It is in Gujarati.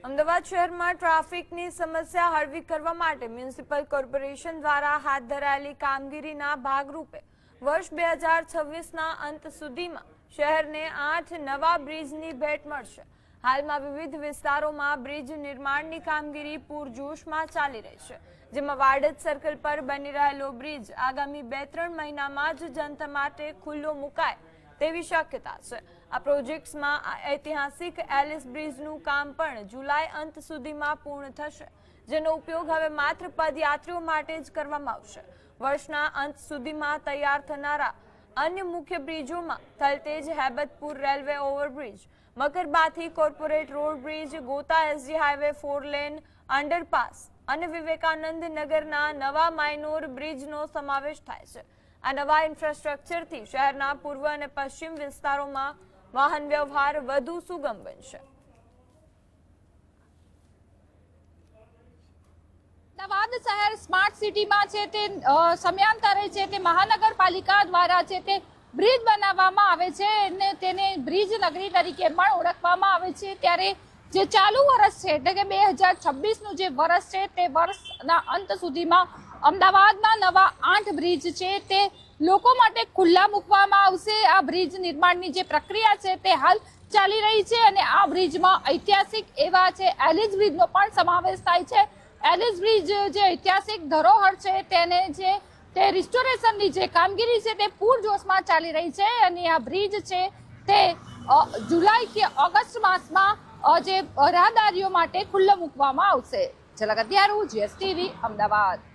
અમદાવાદ શહેરમાં ટ્રાફિકની સમસ્યા હળવી કરવા માટે મ્યુનિસિપલ કોર્પોરેશન દ્વારા હાથ ધરાયેલી કામગીરીના ભાગરૂપે વર્ષ 2026ના અંત સુધીમાં શહેરને 8 નવા બ્રિજની ભેટ મળશે। હાલમાં વિવિધ વિસ્તારોમાં બ્રિજ નિર્માણની કામગીરી પૂરજોશમાં ચાલી રહી છે, જેમાં વાડજ સર્કલ પર બની રહેલો બ્રિજ આગામી 2-3 મહિનામાં જ જનતા માટે ખુલ્લો મુકાય તેવી શક્યતા છે। આ પ્રોજેક્ટ્સમાં ઐતિહાસિક એલિસ બ્રિજનું કામ પણ જુલાઈ અંત સુધીમાં પૂર્ણ થશે, જેનો ઉપયોગ હવે માત્ર પદયાત્રીઓ માટે જ કરવામાં આવશે। વર્ષના અંત સુધીમાં તૈયાર થનારા અન્ય મુખ્ય બ્રિજોમાં થલતેજ હેબતપુર રેલવે ઓવરબ્રિજ, મકરબાથી corporate road bridge, Gota SG highway 4 lane underpass અને વિવેકાનંદ નગરના નવા માઇનોર બ્રિજનો સમાવેશ થાય છે। આ નવા ઇન્ફ્રાસ્ટ્રક્ચરથી શહેરના પૂર્વ અને પશ્ચિમ વિસ્તારોમાં વાહન વ્યવહાર વધુ સુગમ બનશે। અમદાવાદ શહેર સ્માર્ટ સિટીમાં છે તે સમયાંતરે છે તે મહાનગરપાલિકા દ્વારા છે તે બ્રિજ બનાવવામાં આવે છે અને તેને બ્રિજ નગરી તરીકે પણ ઓળખવામાં આવે છે। ત્યારે જે ચાલુ વર્ષ છે એટલે કે 2026નું જે વર્ષ છે તે વર્ષના અંત સુધીમાં અમદાવાદમાં નવા 8 બ્રિજ છે તે લોકો માટે ખુલ્લા મૂકવામાં આવશે। આ બ્રિજ નિર્માણની જે પ્રક્રિયા છે તે હાલ ચાલી રહી છે અને આ બ્રિજમાં ઐતિહાસિક એવા છે એલિસ બ્રિજનો પણ સમાવેશ થાય છે। એલિસ બ્રિજ જે ઐતિહાસિક ધરોહર છે તેને જે તે રિસ્ટોરેશનની જે કામગીરી છે તે પૂરજોશમાં ચાલી રહી છે અને આ બ્રિજ છે તે જુલાઈ કે ઓગસ્ટ માસમાં જે રાહદારીઓ માટે ખુલ્લો મૂકવામાં આવશે। ઝલક અત્યારું GSTV અમદાવાદ।